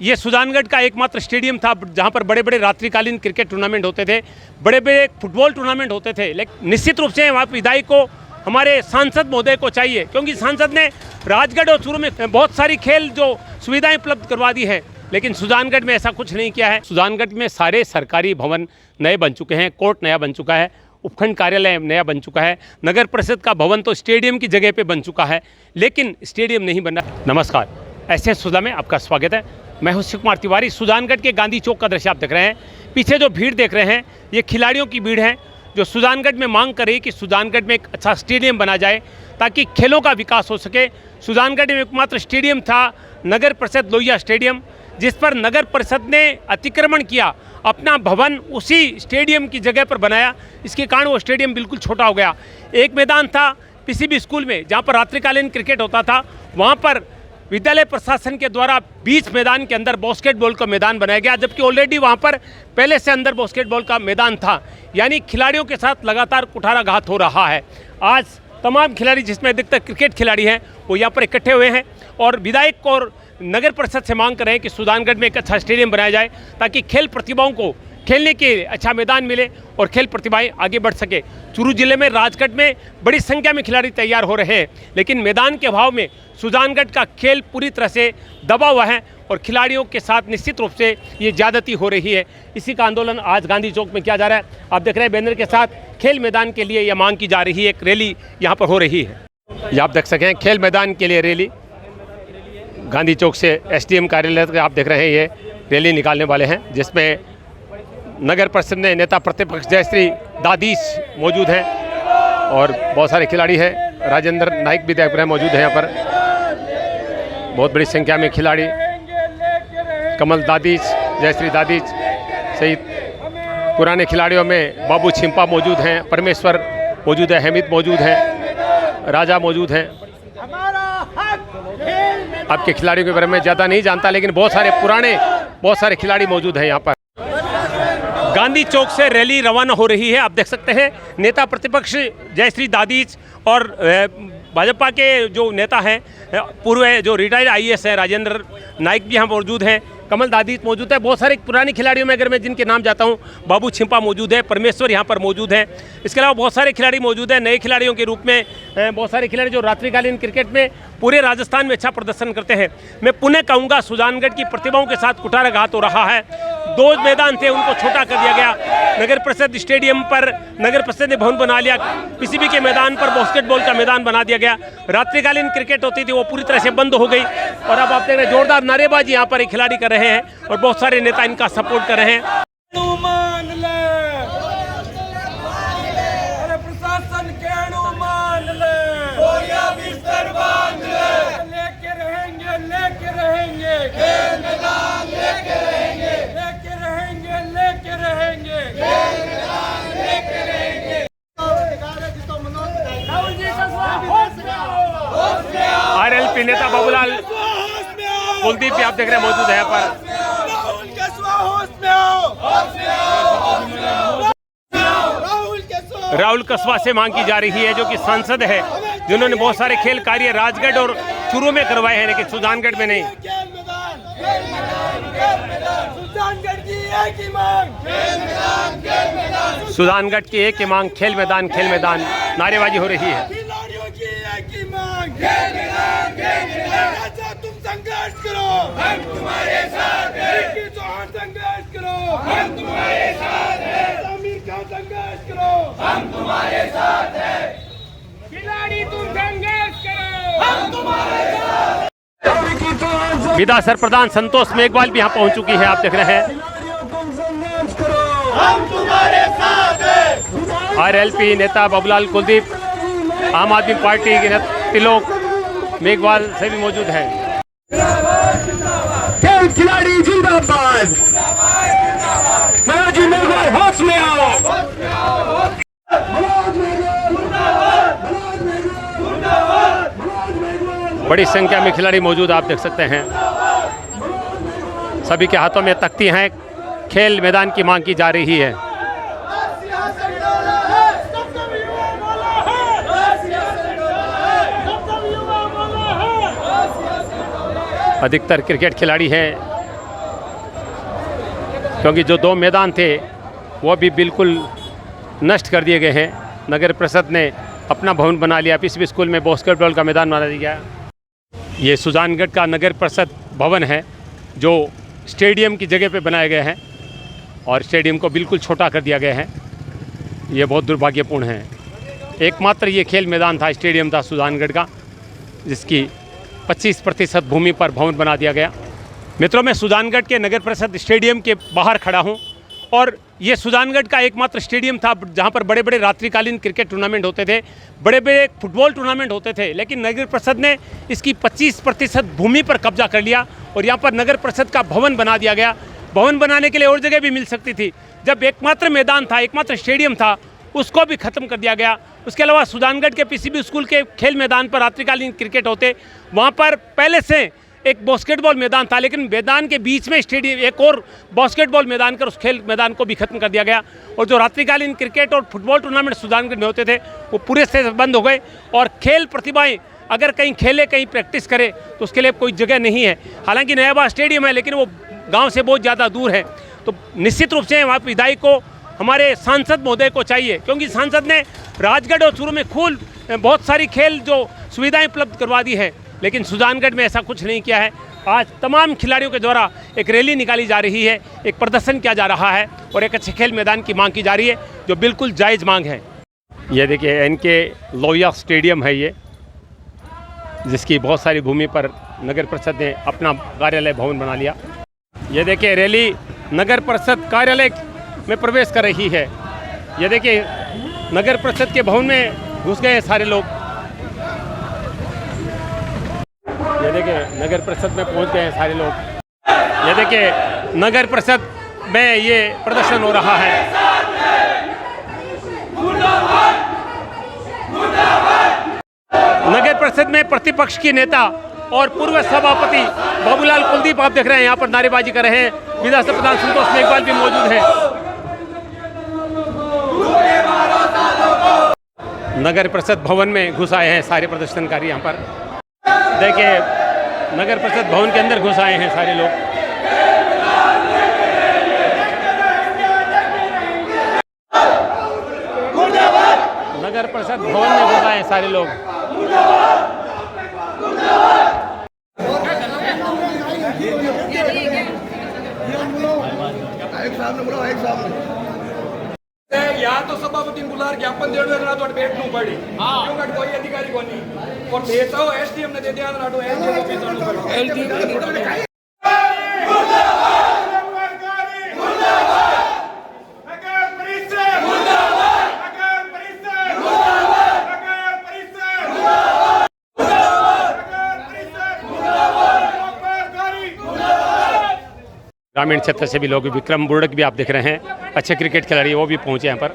ये सुजानगढ़ का एकमात्र स्टेडियम था जहां पर बड़े बड़े रात्रिकालीन क्रिकेट टूर्नामेंट होते थे, बड़े बड़े फुटबॉल टूर्नामेंट होते थे। लेकिन निश्चित रूप से वहाँ विधायक को, हमारे सांसद महोदय को चाहिए, क्योंकि सांसद ने राजगढ़ और चूरू में बहुत सारी खेल जो सुविधाएं उपलब्ध करवा दी है, लेकिन सुजानगढ़ में ऐसा कुछ नहीं किया है। सुजानगढ़ में सारे सरकारी भवन नए बन चुके हैं, कोर्ट नया बन चुका है, उपखंड कार्यालय नया बन चुका है, नगर परिषद का भवन तो स्टेडियम की जगह पे बन चुका है, लेकिन स्टेडियम नहीं बना। नमस्कार, ऐसे सुधा में आपका स्वागत है। मैं हूं शिव कुमार तिवारी। सुजानगढ़ के गांधी चौक का दृश्य आप देख रहे हैं। पीछे जो भीड़ देख रहे हैं, ये खिलाड़ियों की भीड़ है जो सुजानगढ़ में मांग कर रही कि सुजानगढ़ में एक अच्छा स्टेडियम बना जाए ताकि खेलों का विकास हो सके। सुजानगढ़ में एकमात्र स्टेडियम था नगर परिषद लोहिया स्टेडियम, जिस पर नगर परिषद ने अतिक्रमण किया, अपना भवन उसी स्टेडियम की जगह पर बनाया। इसके कारण वो स्टेडियम बिल्कुल छोटा हो गया। एक मैदान था पीसीबी स्कूल में जहाँ पर रात्रिकालीन क्रिकेट होता था, वहाँ पर विद्यालय प्रशासन के द्वारा बीच मैदान के अंदर बास्केटबॉल का मैदान बनाया गया, जबकि ऑलरेडी वहाँ पर पहले से अंदर बास्केटबॉल का मैदान था। यानी खिलाड़ियों के साथ लगातार कुठाराघात हो रहा है। आज तमाम खिलाड़ी, जिसमें अधिकतर क्रिकेट खिलाड़ी हैं, वो यहाँ पर इकट्ठे हुए हैं और विधायक को और नगर परिषद से मांग कर रहे हैं कि सुजानगढ़ में एक अच्छा स्टेडियम बनाया जाए ताकि खेल प्रतिभाओं को खेलने के अच्छा मैदान मिले और खेल प्रतिभाएं आगे बढ़ सके। चूरू जिले में राजगढ़ में बड़ी संख्या में खिलाड़ी तैयार हो रहे हैं, लेकिन मैदान के अभाव में सुजानगढ़ का खेल पूरी तरह से दबा हुआ है और खिलाड़ियों के साथ निश्चित रूप से ये ज्यादती हो रही है। इसी का आंदोलन आज गांधी चौक में किया जा रहा है। आप देख रहे हैं बैनर के साथ खेल मैदान के लिए यह मांग की जा रही है। एक रैली यहाँ पर हो रही है, ये आप देख सकें हैं। खेल मैदान के लिए रैली गांधी चौक से एसडीएम कार्यालय तक आप देख रहे हैं, ये रैली निकालने वाले हैं, जिसमें नगर परिषद ने नेता प्रतिपक्ष जयश्री दादीश मौजूद हैं और बहुत सारे खिलाड़ी हैं। राजेंद्र नाइक भी देख रहे हैं, मौजूद हैं यहाँ पर। बहुत बड़ी संख्या में खिलाड़ी, कमल दादीश, जयश्री दादीश सहित पुराने खिलाड़ियों में बाबू छिंपा मौजूद हैं, परमेश्वर मौजूद है, हमीद मौजूद हैं, राजा मौजूद हैं। आपके खिलाड़ियों के बारे में ज़्यादा नहीं जानता, लेकिन बहुत सारे पुराने, बहुत सारे खिलाड़ी मौजूद हैं यहाँ पर। गांधी चौक से रैली रवाना हो रही है। आप देख सकते हैं नेता प्रतिपक्ष जयश्री दादीश और भाजपा के जो नेता हैं, पूर्व जो रिटायर्ड आईएएस हैं राजेंद्र नाइक भी यहाँ मौजूद हैं, कमल दादीश मौजूद है। बहुत सारे पुराने खिलाड़ियों में अगर मैं जिनके नाम जाता हूँ, बाबू छिंपा मौजूद है, परमेश्वर यहाँ पर मौजूद है। इसके अलावा बहुत सारे खिलाड़ी मौजूद हैं नए खिलाड़ियों के रूप में। बहुत सारे खिलाड़ी जो रात्रिकालीन क्रिकेट में पूरे राजस्थान में अच्छा प्रदर्शन करते हैं। मैं पुनः कहूँगा, सुजानगढ़ की प्रतिभाओं के साथ कुठाराघात हो रहा है। दो मैदान थे, उनको छोटा कर दिया गया। नगर परिषद स्टेडियम पर नगर परिषद ने भवन बना लिया, पीसीबी के मैदान पर बास्केटबॉल का मैदान बना दिया गया। रात्रिकालीन क्रिकेट होती थी, वो पूरी तरह से बंद हो गई और अब आप देख रहे हैं जोरदार नारेबाजी यहाँ पर खिलाड़ी कर रहे हैं और बहुत सारे नेता इनका सपोर्ट कर रहे हैं। आरएलपी नेता बाबूलाल कुलदीप भी आप देख रहे हैं मौजूद है यहाँ पर। राहुल कस्बा से मांग की जा रही है, जो कि सांसद है, जिन्होंने बहुत सारे खेल कार्य राजगढ़ और चूरू में करवाए हैं, लेकिन सुजानगढ़ में नहीं। सुजानगढ़ की एक ही मांग, खेल मैदान, खेल मैदान। नारेबाजी हो रही है। तुम संघर्ष करो, हम तुम्हारे साथ हैं। संघर्ष करो, हम तुम्हारे साथ हैं। आमिर खान संघर्ष करो, हम तुम्हारे साथ हैं। खिलाड़ी तुम संघर्ष करो, हम तुम्हारे साथ। विधा सरप्रधान संतोष मेघवाल भी यहाँ पहुँच चुकी है, आप देख रहे हैं। हम तुम्हारे साथ हैं। आरएलपी नेता बाबूलाल कुलदीप, आम आदमी पार्टी के तिलोक मेघवाल से भी मौजूद हैं। खेल खिलाड़ी जिंदाबाद, मनोज मेघवाल होश में आओ। बड़ी संख्या में खिलाड़ी मौजूद आप देख सकते हैं। सभी के हाथों में तख्ती हैं। खेल मैदान की मांग की जा रही है। अधिकतर क्रिकेट खिलाड़ी हैं क्योंकि जो 2 मैदान थे वो भी बिल्कुल नष्ट कर दिए गए हैं। नगर परिषद ने अपना भवन बना लिया। पीसीबी स्कूल में बास्केटबॉल का मैदान बना दिया गया। ये सुजानगढ़ का नगर परिषद भवन है जो स्टेडियम की जगह पे बनाया गया है और स्टेडियम को बिल्कुल छोटा कर दिया गया है। ये बहुत दुर्भाग्यपूर्ण है। एकमात्र ये खेल मैदान था, स्टेडियम था सुजानगढ़ का, जिसकी 25% भूमि पर भवन बना दिया गया। मित्रों, मैं सुजानगढ़ के नगर परिषद स्टेडियम के बाहर खड़ा हूँ और ये सुजानगढ़ का एकमात्र स्टेडियम था जहाँ पर बड़े बड़े रात्रिकालीन क्रिकेट टूर्नामेंट होते थे, बड़े बड़े फुटबॉल टूर्नामेंट होते थे। लेकिन नगर परिषद ने इसकी 25% भूमि पर कब्जा कर लिया और यहाँ पर नगर परिषद का भवन बना दिया गया। भवन बनाने के लिए और जगह भी मिल सकती थी। जब एकमात्र मैदान था, एकमात्र स्टेडियम था, उसको भी ख़त्म कर दिया गया। उसके अलावा सुजानगढ़ के पीसीबी स्कूल के खेल मैदान पर रात्रिकालीन क्रिकेट होते, वहाँ पर पहले से एक बास्केटबॉल मैदान था, लेकिन मैदान के बीच में स्टेडियम एक और बास्केटबॉल मैदान कर उस खेल मैदान को भी खत्म कर दिया गया। और जो रात्रिकालीन क्रिकेट और फुटबॉल टूर्नामेंट सुजानगढ़ में होते थे वो पूरे से बंद हो गए। और खेल प्रतिभाएं अगर कहीं खेले, कहीं प्रैक्टिस करे तो उसके लिए कोई जगह नहीं है। हालांकि नयाबा स्टेडियम है लेकिन वो गाँव से बहुत ज़्यादा दूर है। तो निश्चित रूप से वहाँ विधायक को, हमारे सांसद महोदय को चाहिए, क्योंकि सांसद ने राजगढ़ और चूरू में बहुत सारी खेल जो सुविधाएं उपलब्ध करवा दी है, लेकिन सुजानगढ़ में ऐसा कुछ नहीं किया है। आज तमाम खिलाड़ियों के द्वारा एक रैली निकाली जा रही है, एक प्रदर्शन किया जा रहा है और एक अच्छे खेल मैदान की मांग की जा रही है, जो बिल्कुल जायज़ मांग है। ये देखिए इनके लोहिया स्टेडियम है ये, जिसकी बहुत सारी भूमि पर नगर परिषद ने अपना कार्यालय भवन बना लिया। ये देखिए रैली नगर परिषद कार्यालय में प्रवेश कर रही है। ये देखिए नगर परिषद के भवन में घुस गए सारे लोग। ये देखिए नगर परिषद में पहुंच गए हैं सारे लोग। ये देखिए नगर परिषद में ये प्रदर्शन हो रहा है। नगर परिषद में प्रतिपक्ष की नेता और पूर्व सभापति बाबूलाल कुलदीप आप देख रहे हैं यहाँ पर नारेबाजी कर रहे हैं। विधानसभा प्रधान संतोष मेघवाल भी मौजूद हैं। नगर परिषद भवन में घुस आए हैं सारे प्रदर्शनकारी। यहाँ पर देखिए नगर परिषद भवन के अंदर घुस आए हैं सारे लोग। नगर परिषद भवन में घुस आए हैं सारे लोग। या तो सभापति बुला ज्ञापन दे बैठना पड़े क्योंकि कोई अधिकारी को नहीं और देता हो एसडीएम ने दे दिया ग्रामीण क्षेत्र से भी लोग, विक्रम बुर्डक भी आप देख रहे हैं, अच्छे क्रिकेट खिलाड़ी, वो भी पहुंचे यहाँ पर।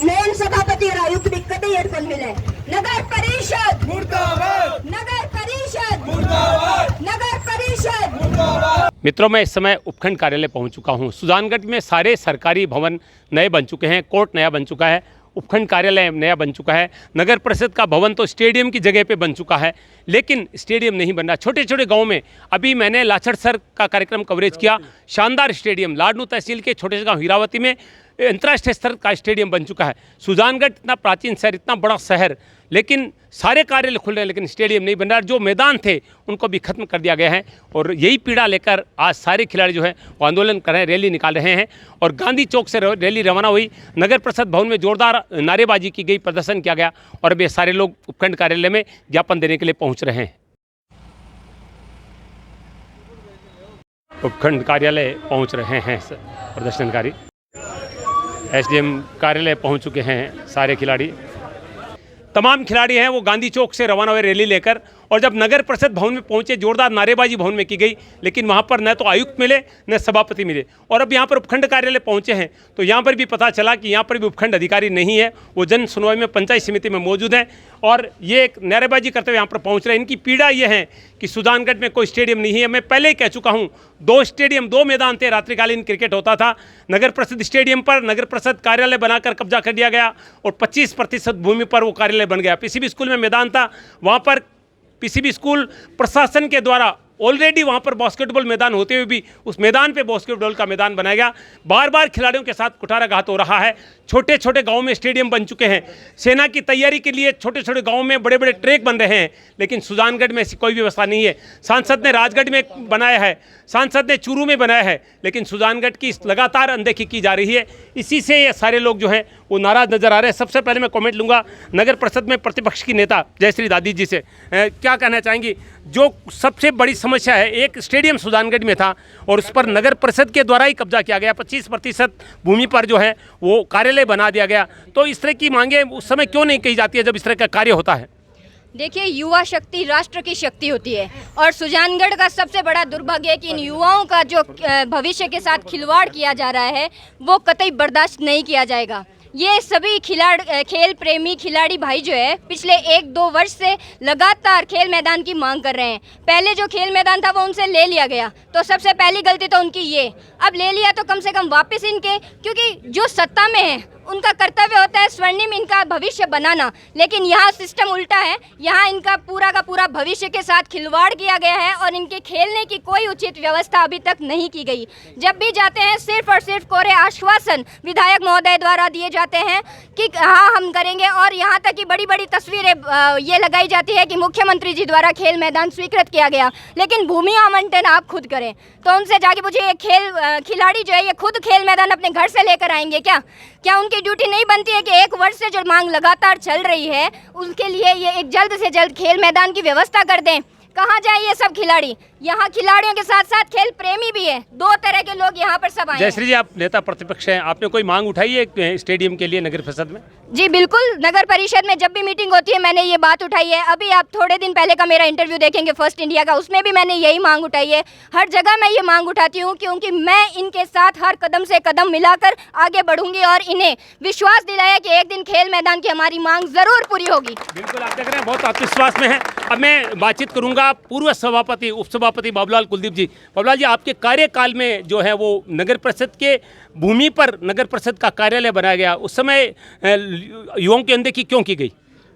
मेन सभापति और आयुक्त भी कतई अडचण मिले। नगर परिषद मुर्दाबाद, नगर परिषद मुर्दाबाद, नगर परिषद मुर्दाबाद। मित्रों, मैं इस समय उपखंड कार्यालय पहुंच चुका हूं। सुजानगढ़ में सारे सरकारी भवन नए बन चुके हैं, कोर्ट नया बन चुका है, उपखंड कार्यालय नया बन चुका है। नगर परिषद का भवन तो स्टेडियम की जगह पे बन चुका है, लेकिन स्टेडियम नहीं बन रहा। छोटे छोटे गांव में, अभी मैंने लाछड़ सर का कार्यक्रम कवरेज किया, शानदार स्टेडियम लाडनू तहसील के छोटे से गाँव हीरावती में अंतर्राष्ट्रीय स्तर का स्टेडियम बन चुका है। सुजानगढ़ इतना प्राचीन शहर, इतना बड़ा शहर, लेकिन सारे कार्यालय खुल रहे हैं लेकिन स्टेडियम नहीं बन रहा। जो मैदान थे उनको भी खत्म कर दिया गया है और यही पीड़ा लेकर आज सारे खिलाड़ी जो है वो आंदोलन कर रहे हैं, रैली निकाल रहे हैं। और गांधी चौक से रैली रवाना हुई, नगर परिषद भवन में जोरदार नारेबाजी की गई, प्रदर्शन किया गया और अब ये सारे लोग उपखंड कार्यालय में ज्ञापन देने के लिए पहुँच रहे हैं। उपखंड कार्यालय पहुँच रहे हैं प्रदर्शनकारी। एसडीएम कार्यालय पहुंच चुके हैं सारे खिलाड़ी। तमाम खिलाड़ी हैं वो गांधी चौक से रवाना हुए रैली लेकर, और जब नगर परिषद भवन में पहुंचे जोरदार नारेबाजी भवन में की गई, लेकिन वहां पर न तो आयुक्त मिले न सभापति मिले। और अब यहां पर उपखंड कार्यालय पहुंचे हैं तो यहां पर भी पता चला कि यहां पर भी उपखंड अधिकारी नहीं है, वो जन सुनवाई में पंचायत समिति में मौजूद हैं और ये एक नारेबाजी करते हुए यहाँ पर पहुँच रहे हैं। इनकी पीड़ा ये है कि सुजानगढ़ में कोई स्टेडियम नहीं है। मैं पहले ही कह चुका हूँ, 2 स्टेडियम, 2 मैदान थे, रात्रिकालीन क्रिकेट होता था। नगर परिषद स्टेडियम पर नगर परिषद कार्यालय बनाकर कब्जा कर दिया गया और 25% भूमि पर वो कार्यालय बन गया। पीसीबी स्कूल में मैदान था, वहाँ पर पीसीबी स्कूल प्रशासन के द्वारा ऑलरेडी वहाँ पर बास्केटबॉल मैदान होते हुए भी उस मैदान पे बास्केटबॉल का मैदान बनाया गया। बार बार खिलाड़ियों के साथ कुठाराघात हो रहा है। छोटे छोटे गाँव में स्टेडियम बन चुके हैं। सेना की तैयारी के लिए छोटे छोटे गाँव में बड़े बड़े ट्रैक बन रहे हैं, लेकिन सुजानगढ़ में ऐसी कोई व्यवस्था नहीं है। सांसद ने राजगढ़ में बनाया है, सांसद ने चूरू में बनाया है, लेकिन सुजानगढ़ की लगातार अनदेखी की जा रही है। इसी से ये सारे लोग जो हैं वो नाराज़ नज़र आ रहे हैं। सबसे पहले मैं कमेंट लूँगा नगर परिषद में प्रतिपक्ष की नेता जयश्री दादी जी से। क्या कहना चाहेंगी? जो सबसे बड़ी समस्या है, एक स्टेडियम सुजानगढ़ में था और उस पर नगर परिषद के द्वारा ही कब्जा किया गया, 25% भूमि पर जो है वो कार्यालय बना दिया गया। तो इस तरह की मांगे उस समय क्यों नहीं कही जाती है जब इस तरह का कार्य होता है? देखिए, युवा शक्ति राष्ट्र की शक्ति होती है और सुजानगढ़ का सबसे बड़ा दुर्भाग्य है कि इन युवाओं का जो भविष्य के साथ खिलवाड़ किया जा रहा है वो कतई बर्दाश्त नहीं किया जाएगा। ये सभी खेल प्रेमी खिलाड़ी भाई जो है पिछले 1-2 वर्ष से लगातार खेल मैदान की मांग कर रहे हैं। पहले जो खेल मैदान था वो उनसे ले लिया गया, तो सबसे पहली गलती तो उनकी ये। अब ले लिया तो कम से कम वापस इनके, क्योंकि जो सत्ता में है उनका कर्तव्य होता है स्वर्णिम इनका भविष्य बनाना, लेकिन यहाँ सिस्टम उल्टा है। यहाँ इनका पूरा का पूरा भविष्य के साथ खिलवाड़ किया गया है और इनके खेलने की कोई उचित व्यवस्था अभी तक नहीं की गई। जब भी जाते हैं सिर्फ और सिर्फ कोरे आश्वासन विधायक महोदय द्वारा दिए जाते हैं कि हाँ हम करेंगे, और यहाँ तक कि बड़ी बड़ी तस्वीरें ये लगाई जाती है कि मुख्यमंत्री जी द्वारा खेल मैदान स्वीकृत किया गया, लेकिन भूमि आवंटन आप खुद करें। तो उनसे जाके पूछिए, ये खिलाड़ी जो है ये खुद खेल मैदान अपने घर से लेकर आएंगे क्या उनकी ड्यूटी नहीं बनती है कि 1 वर्ष से जो मांग लगातार चल रही है उनके लिए ये एक जल्द से जल्द खेल मैदान की व्यवस्था कर दें? कहाँ जाए ये सब खिलाड़ी? यहाँ खिलाड़ियों के साथ साथ खेल प्रेमी भी है, 2 तरह के लोग यहाँ पर सब आए हैं। जयश्री जी, आप नेता प्रतिपक्ष हैं, आपने कोई मांग उठाई है स्टेडियम के लिए नगर परिषद में? जी बिल्कुल, नगर परिषद में जब भी मीटिंग होती है मैंने ये बात उठाई है। अभी आप थोड़े दिन पहले का मेरा इंटरव्यू देखेंगे फर्स्ट इंडिया का, उसमें भी मैंने यही मांग उठाई है। हर जगह मैं ये मांग उठाती हूँ क्योंकि मैं इनके साथ हर कदम से कदम मिलाकर आगे बढ़ूंगी और इन्हें विश्वास दिलाया कि एक दिन खेल मैदान की हमारी मांग जरूर पूरी होगी। बिल्कुल, आप देख रहे हैं बहुत आत्मविश्वास में है। अब मैं बातचीत करूंगा पूर्व सभापति उपसभापति बाबूलाल कुलदीप जी। बाबूलाल जी, आपके कार्यकाल में जो है वो नगर परिषद के भूमि पर नगर परिषद का कार्यालय बनाया गया, उस समय युवाओं की अनदेखी क्यों की गई?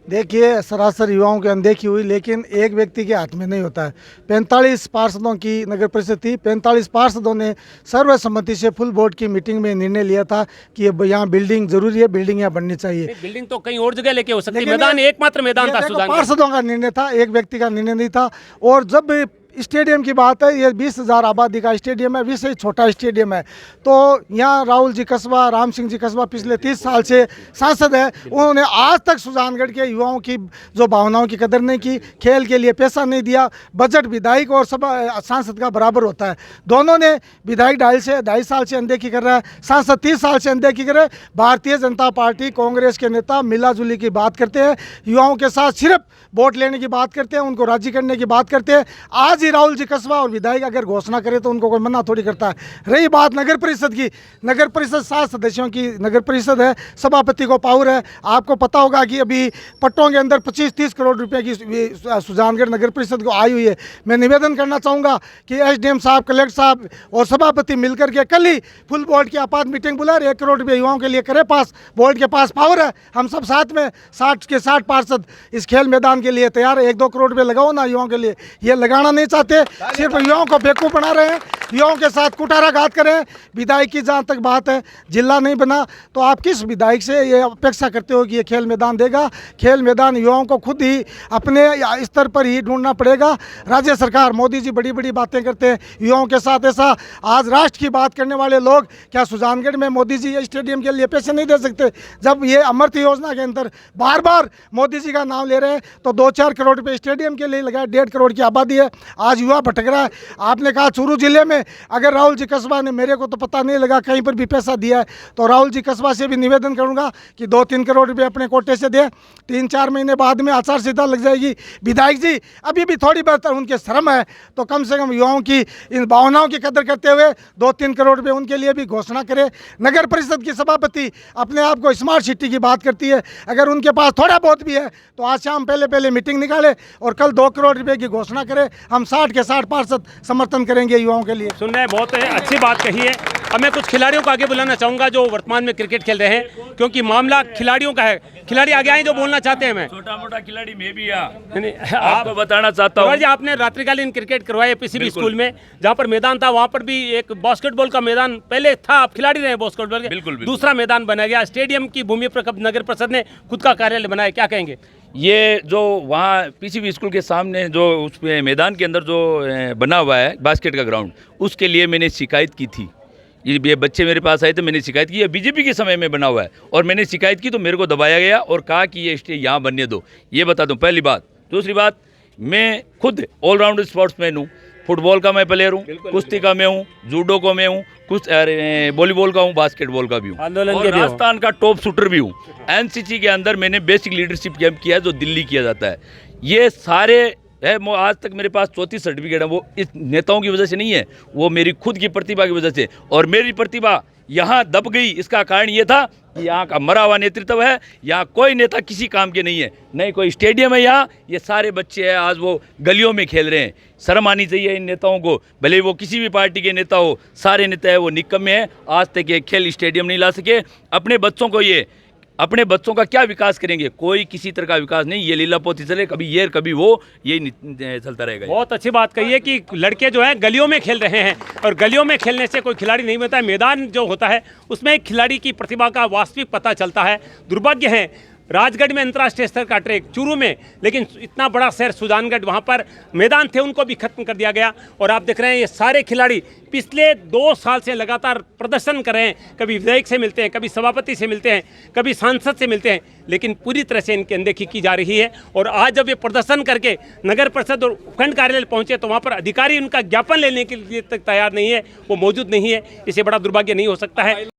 देखिए, सरासर युवाओं की अनदेखी हुई, लेकिन एक व्यक्ति के हाथ में नहीं होता है। 45 पार्षदों की नगर परिषद थी। 45 पार्षदों ने सर्वसम्मति से फुल बोर्ड की मीटिंग में निर्णय लिया था कि यहाँ बिल्डिंग जरूरी है, बिल्डिंग यहाँ बननी चाहिए। बिल्डिंग तो कहीं और जगह लेके हो सकती है, मैदान एकमात्र मैदान था सुजानगढ़। पार्षदों का निर्णय था, एक व्यक्ति का निर्णय नहीं था। और जब स्टेडियम की बात है, ये 20,000 आबादी का स्टेडियम है, वैसे ही छोटा स्टेडियम है। तो यहाँ राहुल जी कस्बा, राम सिंह जी कस्बा पिछले 30 साल से सांसद है, उन्होंने आज तक सुजानगढ़ के युवाओं की जो भावनाओं की कदर नहीं की, खेल के लिए पैसा नहीं दिया। बजट विधायक और सब सांसद का बराबर होता है। दोनों ने विधायक 2.5 साल से अनदेखी कर रहा है, सांसद 30 साल से अनदेखी कर रहे हैं। भारतीय जनता पार्टी कांग्रेस के नेता मिलाजुली की बात करते हैं, युवाओं के साथ सिर्फ वोट लेने की बात करते हैं, उनको राजी करने की बात करते हैं। आज राहुल जी कस्बा और विधायक अगर घोषणा करे तो उनको कोई मना थोड़ी करता है। रही बात नगर परिषद की, नगर परिषद 7 सदस्यों की नगर परिषद है, सभापति को पावर है। आपको पता होगा कि अभी पट्टों के अंदर 25-30 करोड़ रुपए की सुजानगढ़ नगर परिषद को आई हुई है। मैं निवेदन करना चाहूँगा कि SDM साहब, कलेक्टर साहब और सभापति मिलकर के कल ही फुल बोर्ड की आपात मीटिंग बुला रहे, 1 करोड़ रुपये युवाओं के लिए करे पास। बोर्ड के पास पावर है, हम सब साथ में 60 के 60 पार्षद इस खेल मैदान के लिए तैयार है। 1-2 करोड़ रुपये लगाओ ना युवाओं के लिए, ये लगाना नहीं चाहते, सिर्फ युवाओं को बेवकूफ़ बना रहे हैं, युवाओं के साथ कुठाराघात करें। विधायक की जहाँ तक बात है, जिला नहीं बना तो आप किस विधायक से ये अपेक्षा करते हो कि ये खेल मैदान देगा? खेल मैदान युवाओं को खुद ही अपने स्तर पर ही ढूंढना पड़ेगा। राज्य सरकार, मोदी जी बड़ी बड़ी बातें करते हैं युवाओं के साथ, ऐसा आज राष्ट्र की बात करने वाले लोग क्या सुजानगढ़ में मोदी जी स्टेडियम के लिए पैसे नहीं दे सकते? जब ये अमृत योजना के अंदर बार बार मोदी जी का नाम ले रहे हैं तो 2-4 करोड़ रुपये स्टेडियम के लिए लगाए। 1.5 करोड़ की आबादी है, आज युवा भटक रहा है। आपने कहा चूरू जिले में अगर राहुल जी कस्बा ने, मेरे को तो पता नहीं लगा कहीं पर भी पैसा दिया है, तो राहुल जी कस्बा से भी निवेदन करूंगा कि 2-3 करोड़ रुपए अपने कोटे से दे। 3-4 महीने बाद में आचार संहिता लग जाएगी। विधायक जी अभी भी थोड़ी बहुत उनके श्रम है, तो कम से कम युवाओं की इन भावनाओं की कदर करते हुए 2-3 करोड़ रुपये उनके लिए भी घोषणा करे। नगर परिषद की सभापति अपने आप को स्मार्ट सिटी की बात करती है, अगर उनके पास थोड़ा बहुत भी है तो आज शाम पहले मीटिंग निकाले और कल 2 करोड़ रुपये की घोषणा करे। हम 60 के 60 पार्षद समर्थन करेंगे युवाओं के लिए। सुन रहे हैं, बहुत अच्छी बात कही है। अब मैं कुछ खिलाड़ियों को आगे बुलाना चाहूँगा जो वर्तमान में क्रिकेट खेल रहे हैं, क्योंकि मामला खिलाड़ियों का है। खिलाड़ी आगे आए जो बोलना चाहते हैं। मैं छोटा मोटा खिलाड़ी मैं भी यहाँ नहीं, आपको बताना चाहता हूँ। जी आपने रात्रिकालीन क्रिकेट करवाया पीसीबी स्कूल में, जहाँ पर मैदान था वहाँ पर भी एक बास्केटबॉल का मैदान पहले था, आप खिलाड़ी रहे बास्केटबॉल के। बिल्कुल। दूसरा मैदान बना गया, स्टेडियम की भूमि पर नगर परिषद ने खुद का कार्यालय बनाया, क्या कहेंगे? ये जो वहाँ पीसीबी स्कूल के सामने जो उस मैदान के अंदर जो बना हुआ है बास्केट का ग्राउंड, उसके लिए मैंने शिकायत की थी। ये बच्चे मेरे पास आए थे, मैंने शिकायत की। ये बीजेपी के समय में बना हुआ है और मैंने शिकायत की तो मेरे को दबाया गया और कहा कि ये स्टेज यहाँ बनने दो। ये बता दूँ पहली बात। दूसरी बात, मैं खुद ऑलराउंड स्पोर्ट्समैन हूँ। फुटबॉल का मैं प्लेयर हूँ, कुश्ती का मैं हूँ, जूडो को मैं हूँ, कुछ वॉलीबॉल का हूँ, बास्केटबॉल का भी हूँ, और राजस्थान का टॉप शूटर भी हूँ। एनसीसी के अंदर मैंने बेसिक लीडरशिप कैंप किया है जो दिल्ली किया जाता है। ये सारे है, आज तक मेरे पास 34 सर्टिफिकेट है। वो इस नेताओं की वजह से नहीं है, वो मेरी खुद की प्रतिभा की वजह से। और मेरी प्रतिभा यहाँ दब गई, इसका कारण ये था कि यहाँ का मरा हुआ नेतृत्व है। यहाँ कोई नेता किसी काम के नहीं है, नहीं कोई स्टेडियम है यहाँ। ये सारे बच्चे हैं आज वो गलियों में खेल रहे हैं। शर्म आनी चाहिए इन नेताओं को, भले वो किसी भी पार्टी के नेता हो। सारे नेता है वो निकम्मे हैं, आज तक ये खेल स्टेडियम नहीं ला सके। अपने बच्चों का क्या विकास करेंगे? कोई किसी तरह का विकास नहीं। ये लीला पोती चले, कभी ये कभी वो, यही चलता रहेगा। बहुत अच्छी बात कही है कि लड़के जो है गलियों में खेल रहे हैं, और गलियों में खेलने से कोई खिलाड़ी नहीं बनता है। मैदान जो होता है उसमें एक खिलाड़ी की प्रतिभा का वास्तविक पता चलता है। दुर्भाग्य है राजगढ़ में अंतर्राष्ट्रीय स्तर का ट्रैक, चूरू में, लेकिन इतना बड़ा शहर सुजानगढ़, वहाँ पर मैदान थे उनको भी खत्म कर दिया गया। और आप देख रहे हैं ये सारे खिलाड़ी पिछले 2 साल से लगातार प्रदर्शन कर रहे हैं। कभी विधायक से मिलते हैं, कभी सभापति से मिलते हैं, कभी सांसद से मिलते हैं, लेकिन पूरी तरह से इनकी अनदेखी की जा रही है। और आज जब ये प्रदर्शन करके नगर परिषद और उपखंड कार्यालय पहुँचे तो वहाँ पर अधिकारी उनका ज्ञापन लेने के लिए तक तैयार नहीं है, वो मौजूद नहीं है। इससे बड़ा दुर्भाग्य नहीं हो सकता है।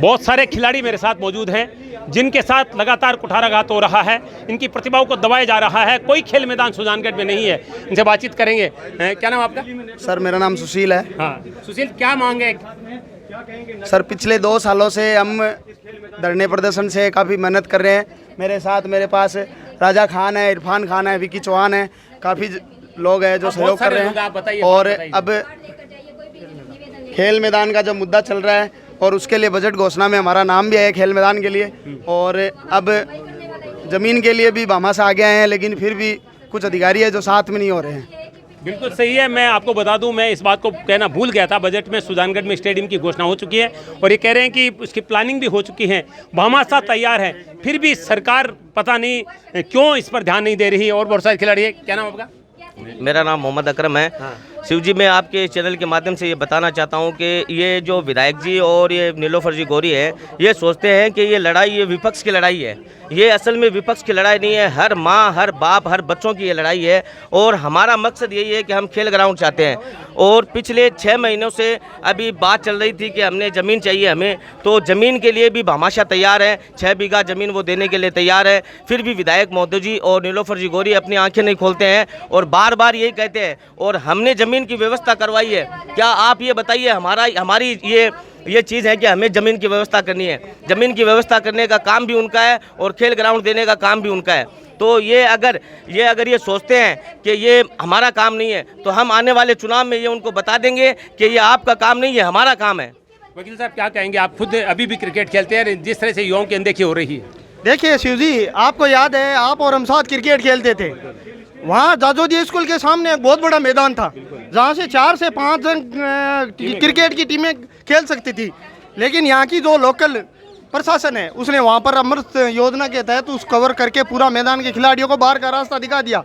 बहुत सारे खिलाड़ी मेरे साथ मौजूद हैं जिनके साथ लगातार कुठाराघात हो रहा है, इनकी प्रतिभाओं को दबाया जा रहा है। कोई खेल मैदान सुजानगढ़ में नहीं है। इनसे बातचीत करेंगे। क्या नाम आपका? सर मेरा नाम सुशील है। हाँ सुशील, क्या मांगे? सर पिछले 2 सालों से हम धरने प्रदर्शन से काफ़ी मेहनत कर रहे हैं। मेरे साथ मेरे पास राजा खान है, इरफान खान है, विकी चौहान है, काफ़ी लोग हैं जो सहयोग कर रहे हैं। और अब खेल मैदान का जो मुद्दा चल रहा है और उसके लिए बजट घोषणा में हमारा नाम भी है खेल मैदान के लिए। और अब ज़मीन के लिए भी भामाशाह आगे आए हैं, लेकिन फिर भी कुछ अधिकारी है जो साथ में नहीं हो रहे हैं। बिल्कुल सही है। मैं आपको बता दूं, मैं इस बात को कहना भूल गया था। बजट में सुजानगढ़ में स्टेडियम की घोषणा हो चुकी है और ये कह रहे हैं कि उसकी प्लानिंग भी हो चुकी है, भामाशाह तैयार है, फिर भी सरकार पता नहीं क्यों इस पर ध्यान नहीं दे रही है। और बहुत सारे खिलाड़ी है। क्या नाम आपका? मेरा नाम मोहम्मद अकरम है। शिव जी, मैं आपके चैनल के माध्यम से ये बताना चाहता हूँ कि ये जो विधायक जी और ये नीलोफर जी गौरी है, ये सोचते हैं कि ये लड़ाई ये विपक्ष की लड़ाई है। ये असल में विपक्ष की लड़ाई नहीं है, हर माँ, हर बाप, हर बच्चों की ये लड़ाई है। और हमारा मकसद यही है कि हम खेल ग्राउंड चाहते हैं। और पिछले 6 महीनों से अभी बात चल रही थी कि हमने ज़मीन चाहिए हमें, तो ज़मीन के लिए भी भामाशाह तैयार है। 6 बीघा ज़मीन वो देने के लिए तैयार है। फिर भी विधायक महोदय जी और नीलोफर जी गौरी अपनी आंखें नहीं खोलते हैं और बार बार यही कहते हैं। और हमने ज़मीन की व्यवस्था करवाई है। क्या आप ये बताइए, हमारी ये चीज़ है कि हमें ज़मीन की व्यवस्था करनी है। ज़मीन की व्यवस्था करने का काम भी उनका है और खेल ग्राउंड देने का काम भी उनका है। तो ये अगर ये सोचते हैं कि ये हमारा काम नहीं है, तो हम आने वाले चुनाव में ये उनको बता देंगे कि ये आपका काम नहीं है, हमारा काम है। वकील साहब क्या कहेंगे? आप खुद अभी भी क्रिकेट खेलते हैं, जिस तरह से युवाओं की अनदेखी हो रही है। देखिए शिव जी, आपको याद है आप और हम साथ क्रिकेट खेलते थे। वहाँ जाजोदी स्कूल के सामने एक बहुत बड़ा मैदान था जहाँ से 4 से 5 जन क्रिकेट की टीमें खेल सकती थी। लेकिन यहाँ की जो लोकल प्रशासन है उसने वहाँ पर अमृत योजना के तहत उस कवर करके पूरा मैदान के खिलाड़ियों को बाहर का रास्ता दिखा दिया।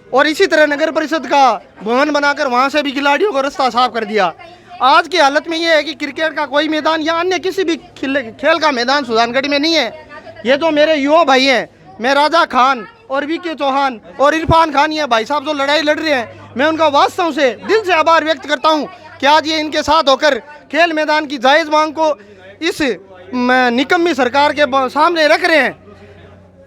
और इसी तरह नगर परिषद का भवन बनाकर वहाँ से भी खिलाड़ियों को रास्ता साफ कर दिया। आज की हालत में ये है कि क्रिकेट का कोई मैदान या अन्य किसी भी खेल का मैदान सुजानगढ़ में नहीं है। ये जो मेरे युवा भाई हैं, मैं राजा खान और विकी चौहान और इरफान खान, ये भाई साहब जो लड़ाई लड़ रहे हैं, मैं उनका वास्तव से दिल से आभार व्यक्त करता हूं कि आज ये इनके साथ होकर खेल मैदान की जायज़ मांग को इस निकम्मी सरकार के सामने रख रहे हैं।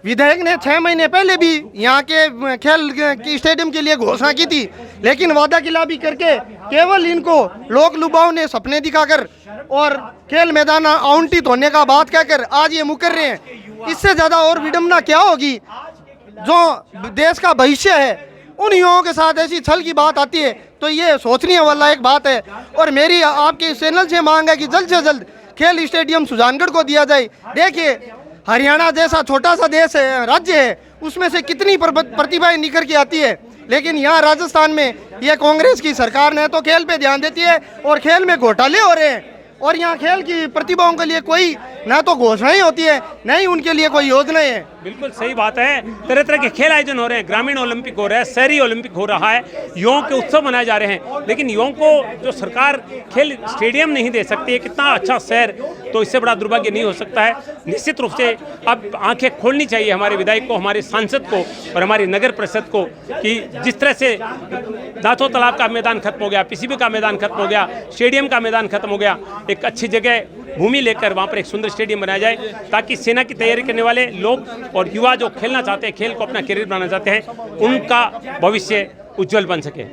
विधायक ने 6 महीने पहले भी यहाँ के खेल की स्टेडियम के लिए घोषणा की थी, लेकिन वादा खिलाफी करके केवल इनको लोक लुभाओं ने सपने दिखाकर और खेल मैदान आवंटित होने का बात कहकर आज ये मुकर रहे हैं। इससे ज़्यादा और विडम्बना क्या होगी? जो देश का भविष्य है, उन युवाओं के साथ ऐसी छल की बात आती है। तो ये सोचने वाला एक बात है। और मेरी आपके चैनल से मांग है कि जल्द से जल्द खेल स्टेडियम सुजानगढ़ को दिया जाए। देखिए हरियाणा जैसा छोटा सा देश है, राज्य है, उसमें से कितनी प्रतिभाएं निकल के आती है, लेकिन यहाँ राजस्थान में ये कांग्रेस की सरकार ने तो खेल पे ध्यान देती है और खेल में घोटाले हो रहे हैं। और यहाँ खेल की प्रतिभाओं के लिए कोई ना तो घोषणाएं होती है, ना ही उनके लिए कोई योजनाएं हैं। बिल्कुल सही बात है। तरह तरह के खेल आयोजन हो रहे हैं, ग्रामीण ओलंपिक हो रहा है, शहरी ओलंपिक हो रहा है, युवाओं के उत्सव मनाए जा रहे हैं, लेकिन युवाओं को जो सरकार खेल स्टेडियम नहीं दे सकती है, कितना अच्छा शहर, तो इससे बड़ा दुर्भाग्य नहीं हो सकता है। निश्चित रूप से अब आंखें खोलनी चाहिए हमारे विधायक को, हमारे सांसद को और हमारी नगर परिषद को कि जिस तरह से दांतों तालाब का मैदान खत्म हो गया, पीसीबी का मैदान खत्म हो गया, स्टेडियम का मैदान खत्म हो गया, एक अच्छी जगह भूमि लेकर वहाँ पर एक सुंदर स्टेडियम बनाया जाए, ताकि सेना की तैयारी करने वाले लोग और युवा जो खेलना चाहते हैं, खेल को अपना करियर बनाना चाहते हैं, उनका भविष्य उज्जवल बन सके।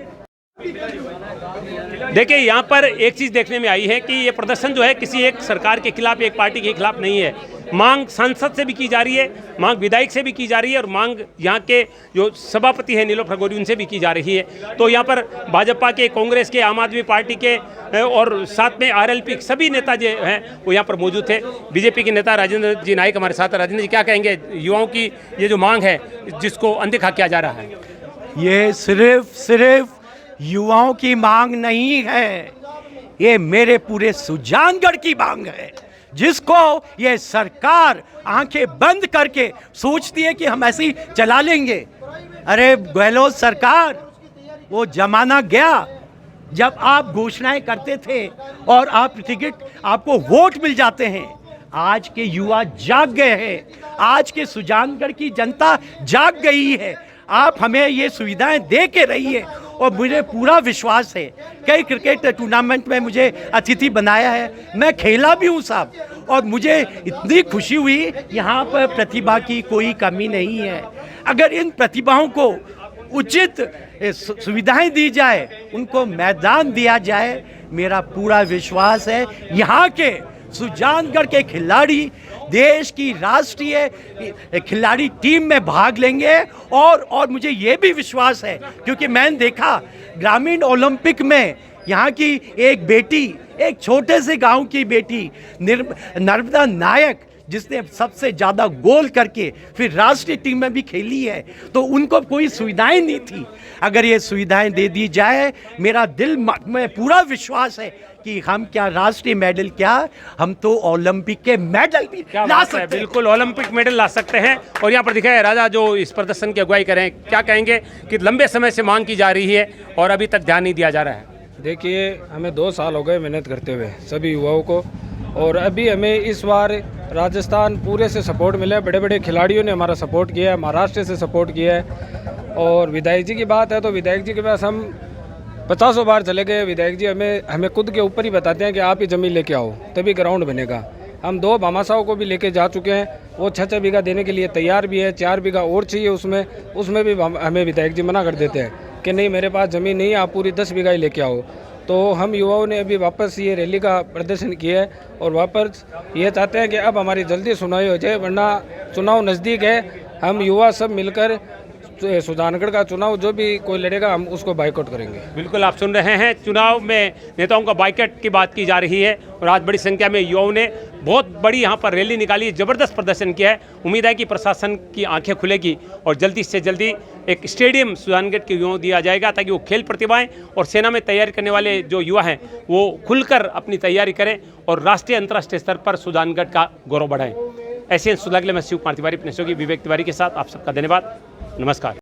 देखिए यहाँ पर एक चीज़ देखने में आई है कि ये प्रदर्शन जो है किसी एक सरकार के खिलाफ, एक पार्टी के खिलाफ नहीं है। मांग सांसद से भी की जा रही है, मांग विधायक से भी की जा रही है और मांग यहाँ के जो सभापति हैं नीलोफर गौरी उनसे भी की जा रही है। तो यहाँ पर भाजपा के, कांग्रेस के, आम आदमी पार्टी के और साथ में आरएलपी सभी नेता जो हैं वो यहाँ पर मौजूद थे। बीजेपी के नेता राजेंद्र जी नाइक हमारे साथ। राजेंद्र जी, क्या कहेंगे युवाओं की ये जो मांग है जिसको अनदेखा किया जा रहा है? ये सिर्फ युवाओं की मांग नहीं है, ये मेरे पूरे सुजानगढ़ की मांग है, जिसको ये सरकार आंखें बंद करके सोचती है कि हम ऐसे ही चला लेंगे। अरे गहलोत सरकार, वो जमाना गया जब आप घोषणाएं करते थे और आप टिकट, आपको वोट मिल जाते हैं। आज के युवा जाग गए हैं, आज के सुजानगढ़ की जनता जाग गई है। आप हमें ये सुविधाएं दे के रहिए और मुझे पूरा विश्वास है। कई क्रिकेट टूर्नामेंट में मुझे अतिथि बनाया है, मैं खेला भी हूँ साहब, और मुझे इतनी खुशी हुई। यहाँ पर प्रतिभा की कोई कमी नहीं है। अगर इन प्रतिभाओं को उचित सुविधाएं दी जाए, उनको मैदान दिया जाए, मेरा पूरा विश्वास है यहाँ के सुजानगढ़ के खिलाड़ी देश की राष्ट्रीय खिलाड़ी टीम में भाग लेंगे। और मुझे ये भी विश्वास है, क्योंकि मैंने देखा ग्रामीण ओलंपिक में यहाँ की एक बेटी, एक छोटे से गांव की बेटी नर्मदा नायक, जिसने सबसे ज़्यादा गोल करके फिर राष्ट्रीय टीम में भी खेली है, तो उनको कोई सुविधाएं नहीं थी। अगर ये सुविधाएं दे दी जाए, मेरा दिल में पूरा विश्वास है कि हम क्या राष्ट्रीय मेडल, क्या हम तो ओलंपिक के मेडल भी ला सकते हैं। बिल्कुल ओलंपिक मेडल ला सकते हैं। और यहाँ पर दिखा है राजा जो इस प्रदर्शन की अगुवाई करें, क्या कहेंगे कि लंबे समय से मांग की जा रही है और अभी तक ध्यान नहीं दिया जा रहा है? देखिए, हमें 2 साल हो गए मेहनत करते हुए सभी युवाओं को, और अभी हमें इस बार राजस्थान पूरे से सपोर्ट मिला है। बड़े बड़े खिलाड़ियों ने हमारा सपोर्ट किया है, महाराष्ट्र से सपोर्ट किया है। और विधायक जी की बात है तो विधायक जी के पास हम 50 बार चले गए। विधायक जी हमें खुद के ऊपर ही बताते हैं कि आप ही ज़मीन लेके आओ तभी ग्राउंड बनेगा। हम 2 भामाशाहों को भी लेके जा चुके हैं, वो 6 बीघा देने के लिए तैयार भी है। 4 बीघा और चाहिए उसमें भी हमें विधायक जी मना कर देते हैं कि नहीं, मेरे पास ज़मीन नहीं है, आप पूरी 10 बीघा ही लेके आओ। तो हम युवाओं ने अभी वापस ये रैली का प्रदर्शन किया है और वापस ये चाहते हैं कि अब हमारी जल्दी सुनवाई हो जाए, वरना चुनाव नज़दीक है। हम युवा सब मिलकर सुजानगढ़ का चुनाव जो भी कोई लड़ेगा हम उसको बाइकआउट करेंगे। बिल्कुल, आप सुन रहे हैं, चुनाव में नेताओं का बाइकआउट की बात की जा रही है और आज बड़ी संख्या में युवाओं ने बहुत बड़ी यहाँ पर रैली निकाली, ज़बरदस्त प्रदर्शन किया है। उम्मीद है कि प्रशासन की आंखें खुलेगी और जल्दी से जल्दी एक स्टेडियम सुजानगढ़ के युवाओं दिया जाएगा, ताकि वो खेल प्रतिभाएं और सेना में तैयारी करने वाले जो युवा हैं वो खुलकर अपनी तैयारी करें और राष्ट्रीय अंतर्राष्ट्रीय स्तर पर सुजानगढ़ का गौरव बढ़ाएं। ऐसे सुजानगढ़ में शिव कुमार तिवारी, अपने सहयोगी विवेक तिवारी के साथ आप सबका धन्यवाद। नमस्कार।